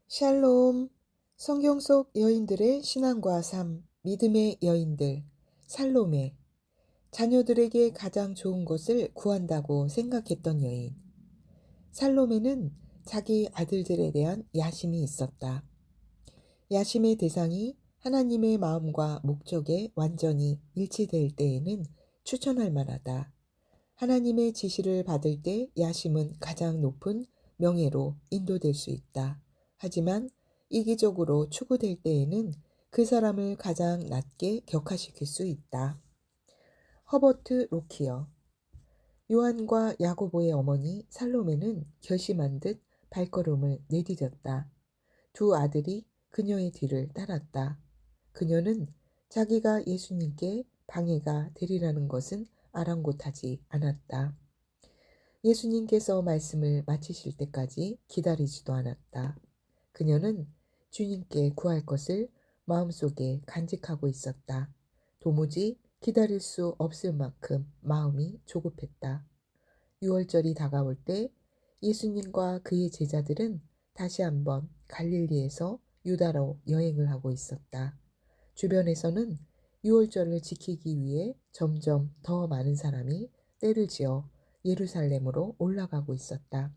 샬롬. 성경 속 여인들의 신앙과 삶, 믿음의 여인들, 살로메. 자녀들에게 가장 좋은 것을 구한다고 생각했던 여인. 살로메는 자기 아들들에 대한 야심이 있었다. 야심의 대상이 하나님의 마음과 목적에 완전히 일치될 때에는 추천할 만하다. 하나님의 지시를 받을 때 야심은 가장 높은 명예로 인도될 수 있다. 하지만 이기적으로 추구될 때에는 그 사람을 가장 낮게 격하시킬 수 있다. 허버트 로키어. 요한과 야고보의 어머니 살로메는 결심한 듯 발걸음을 내디뎠다. 두 아들이 그녀의 뒤를 따랐다. 그녀는 자기가 예수님께 방해가 되리라는 것은 아랑곳하지 않았다. 예수님께서 말씀을 마치실 때까지 기다리지도 않았다. 그녀는 주님께 구할 것을 마음속에 간직하고 있었다. 도무지 기다릴 수 없을 만큼 마음이 조급했다. 유월절이 다가올 때 예수님과 그의 제자들은 다시 한번 갈릴리에서 유다로 여행을 하고 있었다. 주변에서는 유월절을 지키기 위해 점점 더 많은 사람이 떼를 지어 예루살렘으로 올라가고 있었다.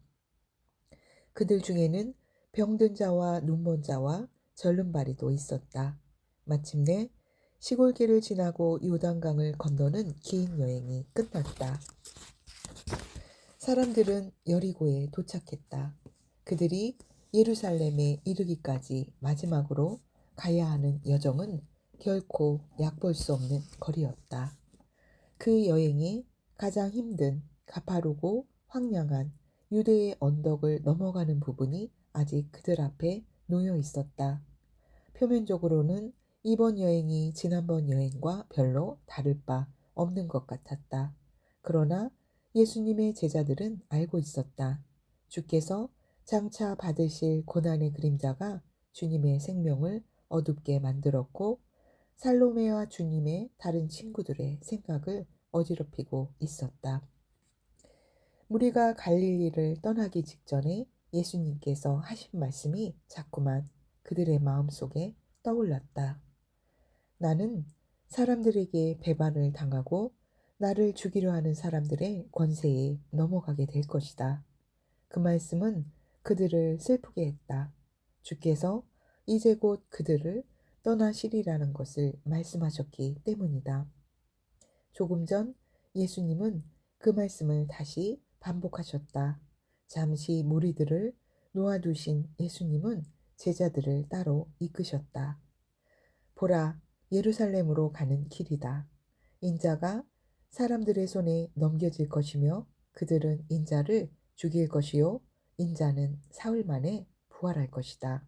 그들 중에는 병든 자와 눈먼 자와 절름발이도 있었다. 마침내 시골길을 지나고 요단강을 건너는 긴 여행이 끝났다. 사람들은 여리고에 도착했다. 그들이 예루살렘에 이르기까지 마지막으로 가야 하는 여정은 결코 얕볼 수 없는 거리였다. 그 여행이 가장 힘든 가파르고 황량한 유대의 언덕을 넘어가는 부분이 아직 그들 앞에 놓여 있었다. 표면적으로는 이번 여행이 지난번 여행과 별로 다를 바 없는 것 같았다. 그러나 예수님의 제자들은 알고 있었다. 주께서 장차 받으실 고난의 그림자가 주님의 생명을 어둡게 만들었고 살로메와 주님의 다른 친구들의 생각을 어지럽히고 있었다. 무리가 갈릴리를 떠나기 직전에 예수님께서 하신 말씀이 자꾸만 그들의 마음속에 떠올랐다. 나는 사람들에게 배반을 당하고 나를 죽이려 하는 사람들의 권세에 넘어가게 될 것이다. 그 말씀은 그들을 슬프게 했다. 주께서 이제 곧 그들을 떠나시리라는 것을 말씀하셨기 때문이다. 조금 전 예수님은 그 말씀을 다시 반복하셨다. 잠시 무리들을 놓아두신 예수님은 제자들을 따로 이끄셨다. 보라, 예루살렘으로 가는 길이다. 인자가 사람들의 손에 넘겨질 것이며 그들은 인자를 죽일 것이요 인자는 사흘 만에 부활할 것이다.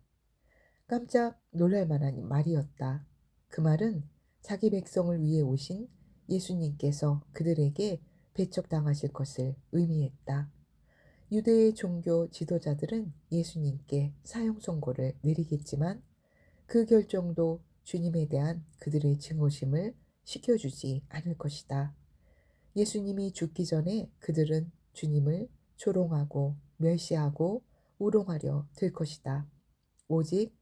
깜짝 놀랄 만한 말이었다. 그 말은 자기 백성을 위해 오신 예수님께서 그들에게 배척당하실 것을 의미했다. 유대의 종교 지도자들은 예수님께 사형 선고를 내리겠지만 그 결정도 주님에 대한 그들의 증오심을 식혀주지 않을 것이다. 예수님이 죽기 전에 그들은 주님을 조롱하고 멸시하고 우롱하려 들 것이다. 오직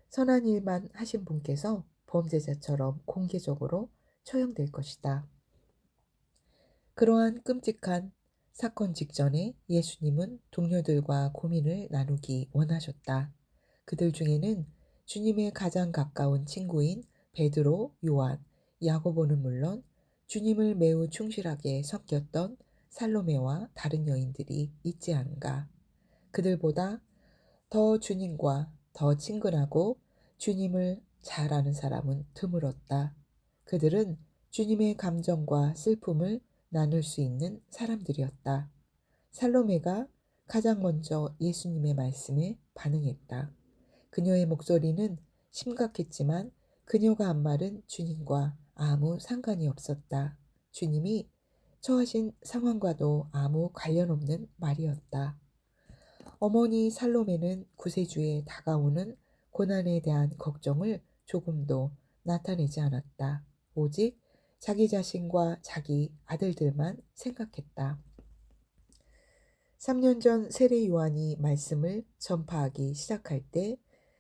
선한 일만 하신 분께서 범죄자처럼 공개적으로 처형될 것이다. 그러한 끔찍한 사건 직전에 예수님은 동료들과 고민을 나누기 원하셨다. 그들 중에는 주님의 가장 가까운 친구인 베드로, 요한, 야고보는 물론 주님을 매우 충실하게 섬겼던 살로메와 다른 여인들이 있지 않은가. 그들보다 더 주님과 더 친근하고 주님을 잘 아는 사람은 드물었다. 그들은 주님의 감정과 슬픔을 나눌 수 있는 사람들이었다. 살로메가 가장 먼저 예수님의 말씀에 반응했다. 그녀의 목소리는 심각했지만 그녀가 한 말은 주님과 아무 상관이 없었다. 주님이 처하신 상황과도 아무 관련 없는 말이었다. 어머니 살로메는 구세주에 다가오는 고난에 대한 걱정을 조금도 나타내지 않았다. 오직 자기 자신과 자기 아들들만 생각했다. 3년 전 세례 요한이 말씀을 전파하기 시작할 때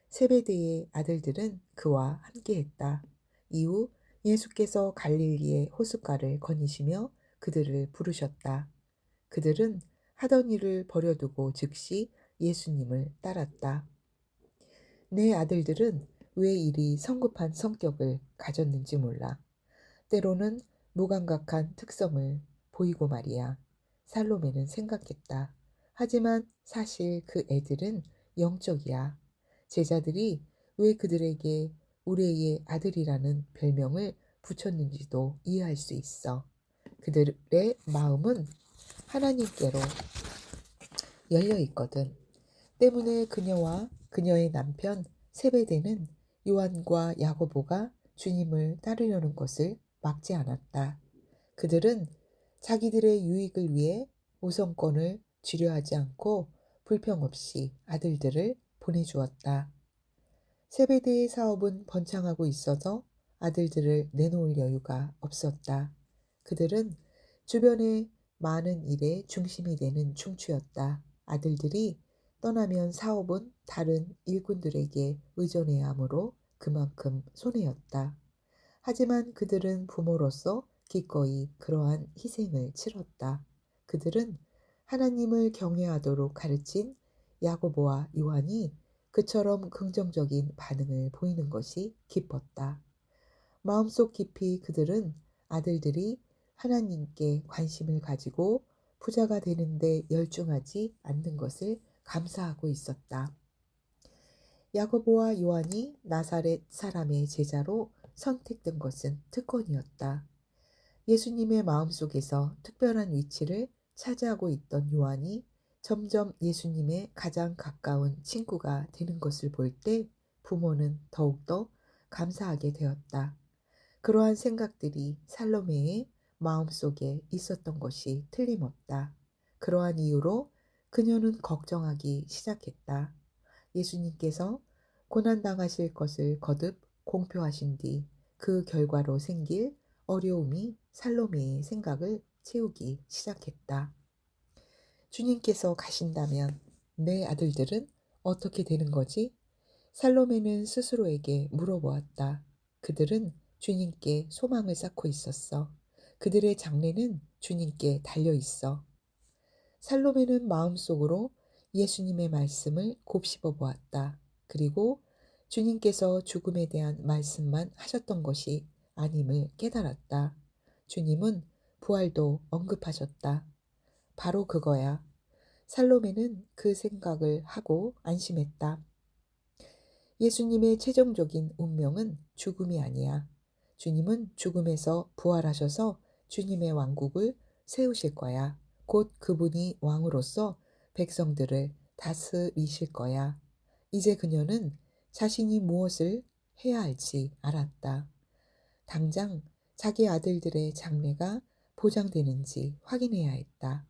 세베대의 아들들은 그와 함께했다. 이후 예수께서 갈릴리의 호숫가를 거니시며 그들을 부르셨다. 그들은 하던 일을 버려두고 즉시 예수님을 따랐다. 내 아들들은 왜 이리 성급한 성격을 가졌는지 몰라. 때로는 무감각한 특성을 보이고 말이야. 살로메는 생각했다. 하지만 사실 그 애들은 영적이야. 제자들이 왜 그들에게 우리의 아들이라는 별명을 붙였는지도 이해할 수 있어. 그들의 마음은 하나님께로 열려 있거든. 때문에 그녀와 그녀의 남편 세베대는 요한과 야고보가 주님을 따르려는 것을 막지 않았다. 그들은 자기들의 유익을 위해 우선권을 주려하지 않고 불평 없이 아들들을 보내주었다. 세베대의 사업은 번창하고 있어서 아들들을 내놓을 여유가 없었다. 그들은 주변의 많은 일의 중심이 되는 충추였다. 아들들이 떠나면 사업은 다른 일꾼들에게 의존해야 하므로 그만큼 손해였다. 하지만 그들은 부모로서 기꺼이 그러한 희생을 치렀다. 그들은 하나님을 경외하도록 가르친 야고보와 요한이 그처럼 긍정적인 반응을 보이는 것이 기뻤다. 마음속 깊이 그들은 아들들이 하나님께 관심을 가지고 부자가 되는데 열중하지 않는 것을 감사하고 있었다. 야고보와 요한이 나사렛 사람의 제자로 선택된 것은 특권이었다. 예수님의 마음속에서 특별한 위치를 차지하고 있던 요한이 점점 예수님의 가장 가까운 친구가 되는 것을 볼 때 부모는 더욱더 감사하게 되었다. 그러한 생각들이 살로메의 마음속에 있었던 것이 틀림없다. 그러한 이유로 그녀는 걱정하기 시작했다. 예수님께서 고난당하실 것을 거듭 공표하신 뒤 그 결과로 생길 어려움이 살로메의 생각을 채우기 시작했다. 주님께서 가신다면 내 아들들은 어떻게 되는 거지? 살로메는 스스로에게 물어보았다. 그들은 주님께 소망을 쌓고 있었어. 그들의 장래는 주님께 달려 있어. 살로메는 마음속으로 예수님의 말씀을 곱씹어 보았다. 그리고 주님께서 죽음에 대한 말씀만 하셨던 것이 아님을 깨달았다. 주님은 부활도 언급하셨다. 바로 그거야. 살로메는 그 생각을 하고 안심했다. 예수님의 최종적인 운명은 죽음이 아니야. 주님은 죽음에서 부활하셔서 주님의 왕국을 세우실 거야. 곧 그분이 왕으로서 백성들을 다스리실 거야. 이제 그녀는 자신이 무엇을 해야 할지 알았다. 당장 자기 아들들의 장래가 보장되는지 확인해야 했다.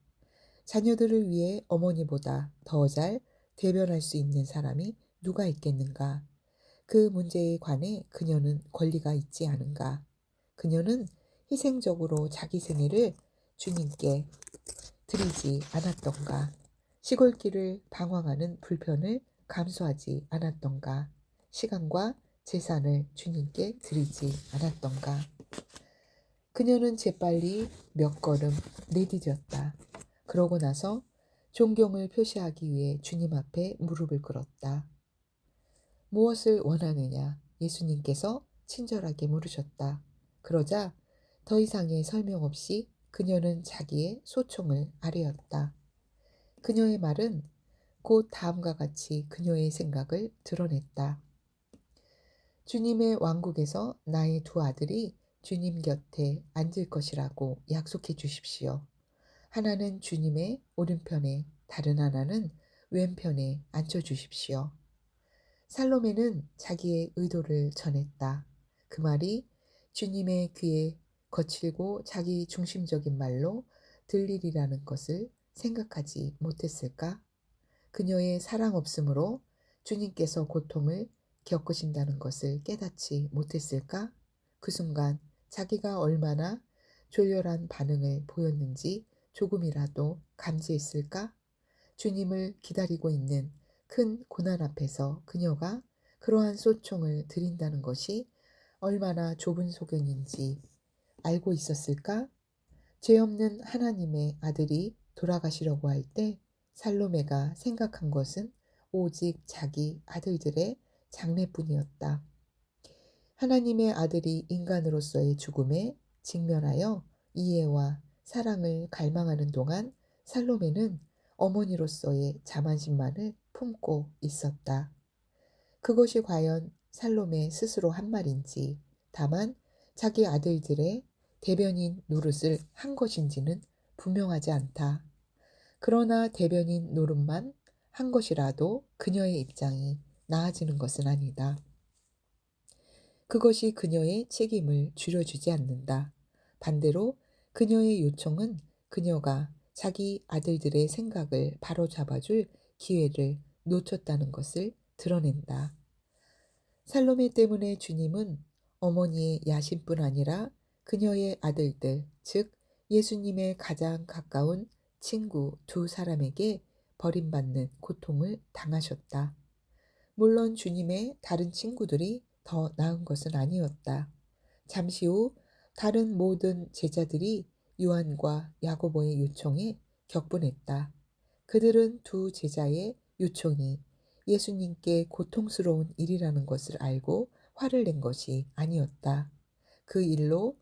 자녀들을 위해 어머니보다 더 잘 대변할 수 있는 사람이 누가 있겠는가? 그 문제에 관해 그녀는 권리가 있지 않은가? 그녀는 희생적으로 자기 생애를 주님께 드리지 않았던가? 시골길을 방황하는 불편을 감수하지 않았던가? 시간과 재산을 주님께 드리지 않았던가? 그녀는 재빨리 몇 걸음 내디뎠다. 그러고 나서 존경을 표시하기 위해 주님 앞에 무릎을 꿇었다. 무엇을 원하느냐? 예수님께서 친절하게 물으셨다. 그러자 더 이상의 설명 없이 그녀는 자기의 소총을 아뢰었다. 그녀의 말은 곧 다음과 같이 그녀의 생각을 드러냈다. 주님의 왕국에서 나의 두 아들이 주님 곁에 앉을 것이라고 약속해 주십시오. 하나는 주님의 오른편에, 다른 하나는 왼편에 앉혀주십시오. 살로메는 자기의 의도를 전했다. 그 말이 주님의 귀에 거칠고 자기 중심적인 말로 들리리라는 것을 생각하지 못했을까? 그녀의 사랑 없음으로 주님께서 고통을 겪으신다는 것을 깨닫지 못했을까? 그 순간 자기가 얼마나 졸렬한 반응을 보였는지 조금이라도 감지했을까? 주님을 기다리고 있는 큰 고난 앞에서 그녀가 그러한 소총을 드린다는 것이 얼마나 좁은 소견인지 알고 있었을까? 죄 없는 하나님의 아들이 돌아가시려고 할 때 살로메가 생각한 것은 오직 자기 아들들의 장래뿐이었다. 하나님의 아들이 인간으로서의 죽음에 직면하여 이해와 사랑을 갈망하는 동안 살로메는 어머니로서의 자만심만을 품고 있었다. 그것이 과연 살로메 스스로 한 말인지, 다만 자기 아들들의 대변인 노릇을 한 것인지는 분명하지 않다. 그러나 대변인 노릇만 한 것이라도 그녀의 입장이 나아지는 것은 아니다. 그것이 그녀의 책임을 줄여주지 않는다. 반대로 그녀의 요청은 그녀가 자기 아들들의 생각을 바로잡아줄 기회를 놓쳤다는 것을 드러낸다. 살로메 때문에 주님은 어머니의 야심뿐 아니라 그녀의 아들들, 즉 예수님의 가장 가까운 친구 두 사람에게 버림받는 고통을 당하셨다. 물론 주님의 다른 친구들이 더 나은 것은 아니었다. 잠시 후 다른 모든 제자들이 요한과 야고보의 요청에 격분했다. 그들은 두 제자의 요청이 예수님께 고통스러운 일이라는 것을 알고 화를 낸 것이 아니었다. 그 일로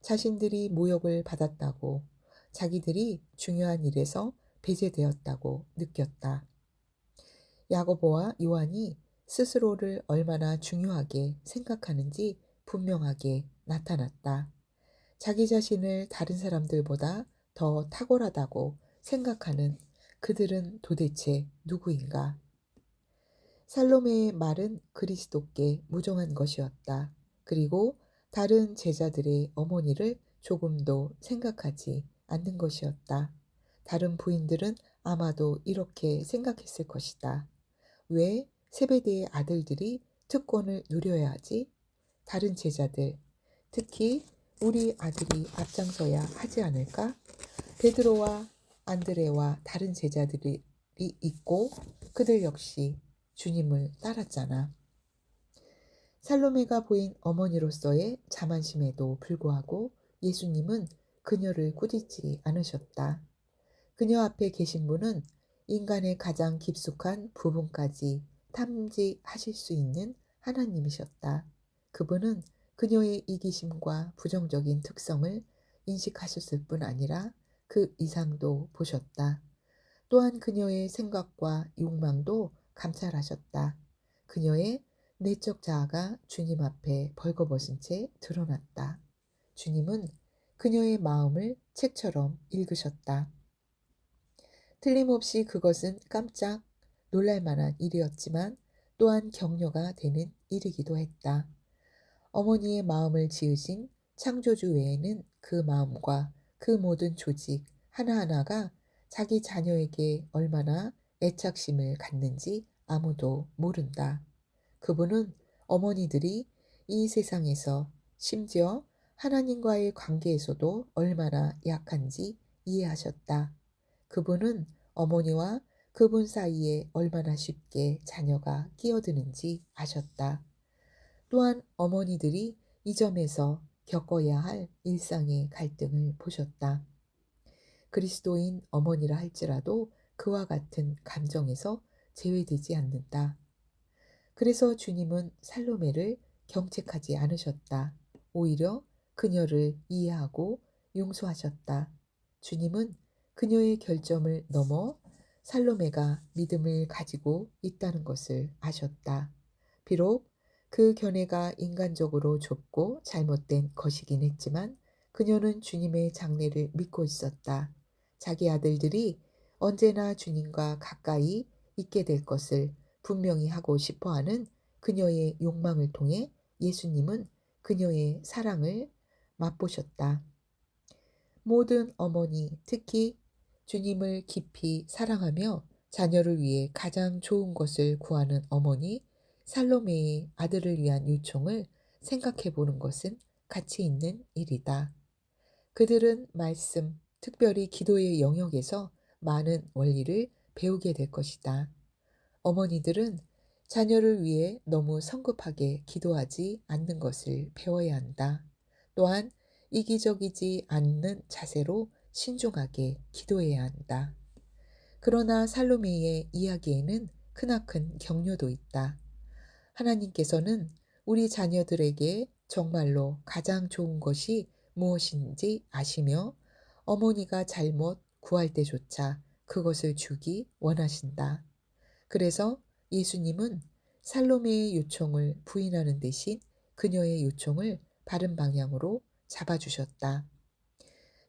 자신들이 모욕을 받았다고, 자기들이 중요한 일에서 배제되었다고 느꼈다. 야고보와 요한이 스스로를 얼마나 중요하게 생각하는지 분명하게 나타났다. 자기 자신을 다른 사람들보다 더 탁월하다고 생각하는 그들은 도대체 누구인가? 살로메의 말은 그리스도께 무정한 것이었다. 그리고 다른 제자들의 어머니를 조금도 생각하지 않는 것이었다. 다른 부인들은 아마도 이렇게 생각했을 것이다. 왜 세베대의 아들들이 특권을 누려야 하지? 다른 제자들, 특히 우리 아들이 앞장서야 하지 않을까? 베드로와 안드레와 다른 제자들이 있고 그들 역시 주님을 따랐잖아. 살로메가 보인 어머니로서의 자만심에도 불구하고 예수님은 그녀를 꾸짖지 않으셨다. 그녀 앞에 계신 분은 인간의 가장 깊숙한 부분까지 탐지하실 수 있는 하나님이셨다. 그분은 그녀의 이기심과 부정적인 특성을 인식하셨을 뿐 아니라 그 이상도 보셨다. 또한 그녀의 생각과 욕망도 감찰하셨다. 그녀의 내적 자아가 주님 앞에 벌거벗은 채 드러났다. 주님은 그녀의 마음을 책처럼 읽으셨다. 틀림없이 그것은 깜짝 놀랄 만한 일이었지만 또한 격려가 되는 일이기도 했다. 어머니의 마음을 지으신 창조주 외에는 그 마음과 그 모든 조직 하나하나가 자기 자녀에게 얼마나 애착심을 갖는지 아무도 모른다. 그분은 어머니들이 이 세상에서 심지어 하나님과의 관계에서도 얼마나 약한지 이해하셨다. 그분은 어머니와 그분 사이에 얼마나 쉽게 자녀가 끼어드는지 아셨다. 또한 어머니들이 이 점에서 겪어야 할 일상의 갈등을 보셨다. 그리스도인 어머니라 할지라도 그와 같은 감정에서 제외되지 않는다. 그래서 주님은 살로메를 경책하지 않으셨다. 오히려 그녀를 이해하고 용서하셨다. 주님은 그녀의 결점을 넘어 살로메가 믿음을 가지고 있다는 것을 아셨다. 비록 그 견해가 인간적으로 좁고 잘못된 것이긴 했지만 그녀는 주님의 장래를 믿고 있었다. 자기 아들들이 언제나 주님과 가까이 있게 될 것을 분명히 하고 싶어하는 그녀의 욕망을 통해 예수님은 그녀의 사랑을 맛보셨다. 모든 어머니, 특히 주님을 깊이 사랑하며 자녀를 위해 가장 좋은 것을 구하는 어머니 살로메의 아들을 위한 요청을 생각해 보는 것은 가치 있는 일이다. 그들은 말씀, 특별히 기도의 영역에서 많은 원리를 배우게 될 것이다. 어머니들은 자녀를 위해 너무 성급하게 기도하지 않는 것을 배워야 한다. 또한 이기적이지 않는 자세로 신중하게 기도해야 한다. 그러나 살로메의 이야기에는 크나큰 격려도 있다. 하나님께서는 우리 자녀들에게 정말로 가장 좋은 것이 무엇인지 아시며 어머니가 잘못 구할 때조차 그것을 주기 원하신다. 그래서 예수님은 살로메의 요청을 부인하는 대신 그녀의 요청을 바른 방향으로 잡아주셨다.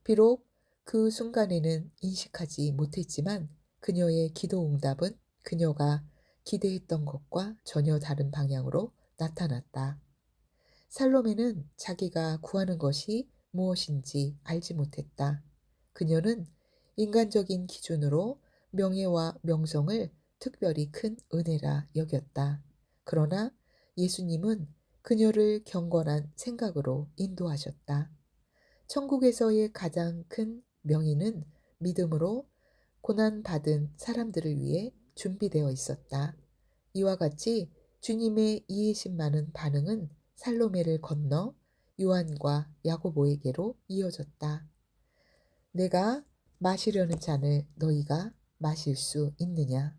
비록 그 순간에는 인식하지 못했지만 그녀의 기도 응답은 그녀가 기대했던 것과 전혀 다른 방향으로 나타났다. 살로메는 자기가 구하는 것이 무엇인지 알지 못했다. 그녀는 인간적인 기준으로 명예와 명성을 특별히 큰 은혜라 여겼다. 그러나 예수님은 그녀를 경건한 생각으로 인도하셨다. 천국에서의 가장 큰 명예는 믿음으로 고난받은 사람들을 위해 준비되어 있었다. 이와 같이 주님의 이해심 많은 반응은 살로메를 건너 요한과 야고보에게로 이어졌다. 내가 마시려는 잔을 너희가 마실 수 있느냐?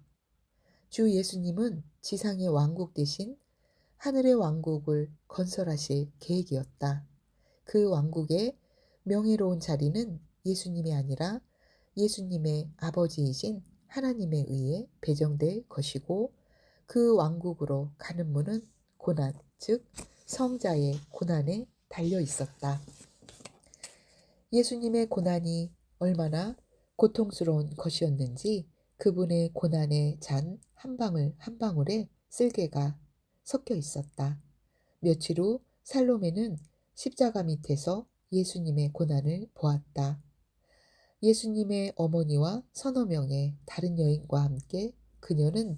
주 예수님은 지상의 왕국 대신 하늘의 왕국을 건설하실 계획이었다. 그 왕국의 명예로운 자리는 예수님이 아니라 예수님의 아버지이신 하나님에 의해 배정될 것이고 그 왕국으로 가는 문은 고난, 즉 성자의 고난에 달려 있었다. 예수님의 고난이 얼마나 고통스러운 것이었는지 그분의 고난의 잔 한 방울 한 방울에 쓸개가 섞여 있었다. 며칠 후 살로메는 십자가 밑에서 예수님의 고난을 보았다. 예수님의 어머니와 서너 명의 다른 여인과 함께 그녀는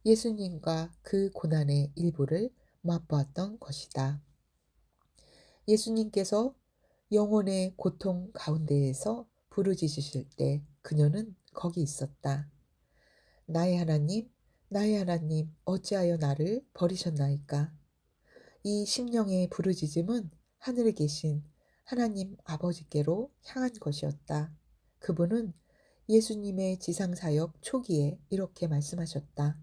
예수님과 그 고난의 일부를 맛보았던 것이다. 예수님께서 영혼의 고통 가운데에서 부르짖으실 때 그녀는 거기 있었다. 나의 하나님, 나의 하나님, 어찌하여 나를 버리셨나이까? 이 심령의 부르짖음은 하늘에 계신 하나님 아버지께로 향한 것이었다. 그분은 예수님의 지상사역 초기에 이렇게 말씀하셨다.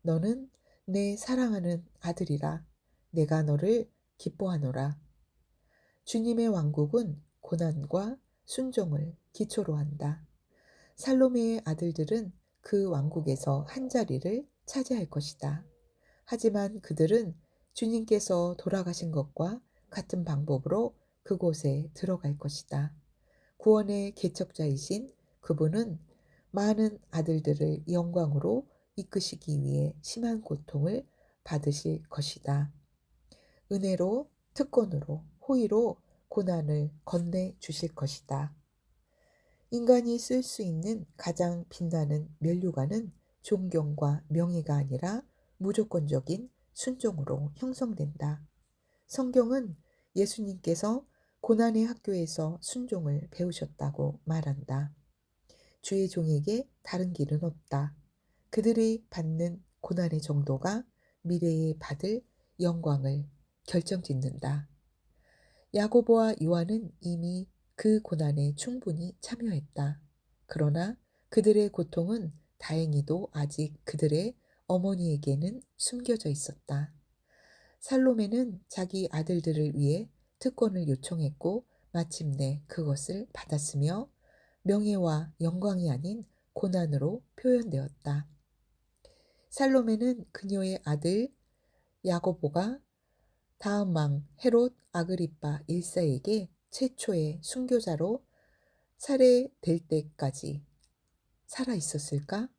너는 내 사랑하는 아들이라. 내가 너를 기뻐하노라. 주님의 왕국은 고난과 순종을 기초로 한다. 살로메의 아들들은 그 왕국에서 한 자리를 차지할 것이다. 하지만 그들은 주님께서 돌아가신 것과 같은 방법으로 그곳에 들어갈 것이다. 구원의 개척자이신 그분은 많은 아들들을 영광으로 이끄시기 위해 심한 고통을 받으실 것이다. 은혜로, 특권으로, 호의로 고난을 건네 주실 것이다. 인간이 쓸 수 있는 가장 빛나는 면류관은 존경과 명예가 아니라 무조건적인 순종으로 형성된다. 성경은 예수님께서 고난의 학교에서 순종을 배우셨다고 말한다. 주의 종에게 다른 길은 없다. 그들이 받는 고난의 정도가 미래에 받을 영광을 결정짓는다. 야고보와 요한은 이미 그 고난에 충분히 참여했다. 그러나 그들의 고통은 다행히도 아직 그들의 어머니에게는 숨겨져 있었다. 살로메는 자기 아들들을 위해 특권을 요청했고 마침내 그것을 받았으며 명예와 영광이 아닌 고난으로 표현되었다. 살로메는 그녀의 아들 야고보가 다음 왕 헤롯 아그리파 1세에게 최초의 순교자로 살해될 때까지 살아 있었을까?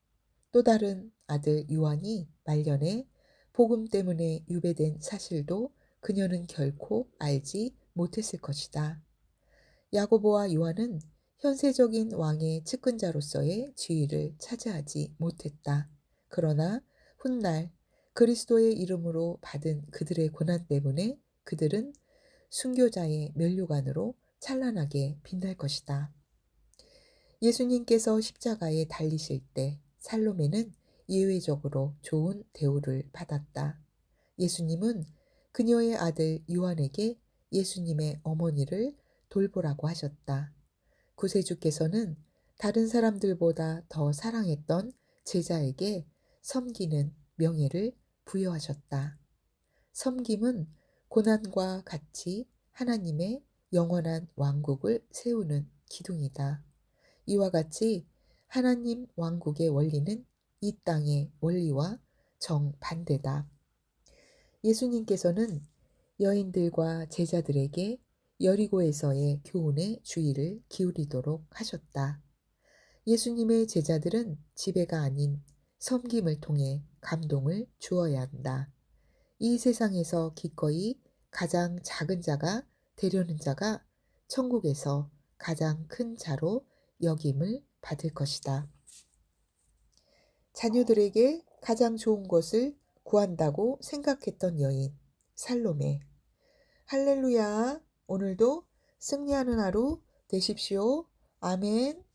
또 다른 아들 요한이 말년에 복음 때문에 유배된 사실도 그녀는 결코 알지 못했을 것이다. 야고보와 요한은 현세적인 왕의 측근자로서의 지위를 차지하지 못했다. 그러나 훗날 그리스도의 이름으로 받은 그들의 고난 때문에 그들은 순교자의 면류관으로 찬란하게 빛날 것이다. 예수님께서 십자가에 달리실 때 살로메는 예외적으로 좋은 대우를 받았다. 예수님은 그녀의 아들 요한에게 예수님의 어머니를 돌보라고 하셨다. 구세주께서는 다른 사람들보다 더 사랑했던 제자에게 섬기는 명예를 부여하셨다. 섬김은 고난과 같이 하나님의 영원한 왕국을 세우는 기둥이다. 이와 같이 하나님 왕국의 원리는 이 땅의 원리와 정반대다. 예수님께서는 여인들과 제자들에게 여리고에서의 교훈에 주의를 기울이도록 하셨다. 예수님의 제자들은 지배가 아닌 섬김을 통해 감동을 주어야 한다. 이 세상에서 기꺼이 가장 작은 자가 되려는 자가 천국에서 가장 큰 자로 여김을 받을 것이다. 자녀들에게 가장 좋은 것을 구한다고 생각했던 여인 살로메. 할렐루야. 오늘도 승리하는 하루 되십시오. 아멘.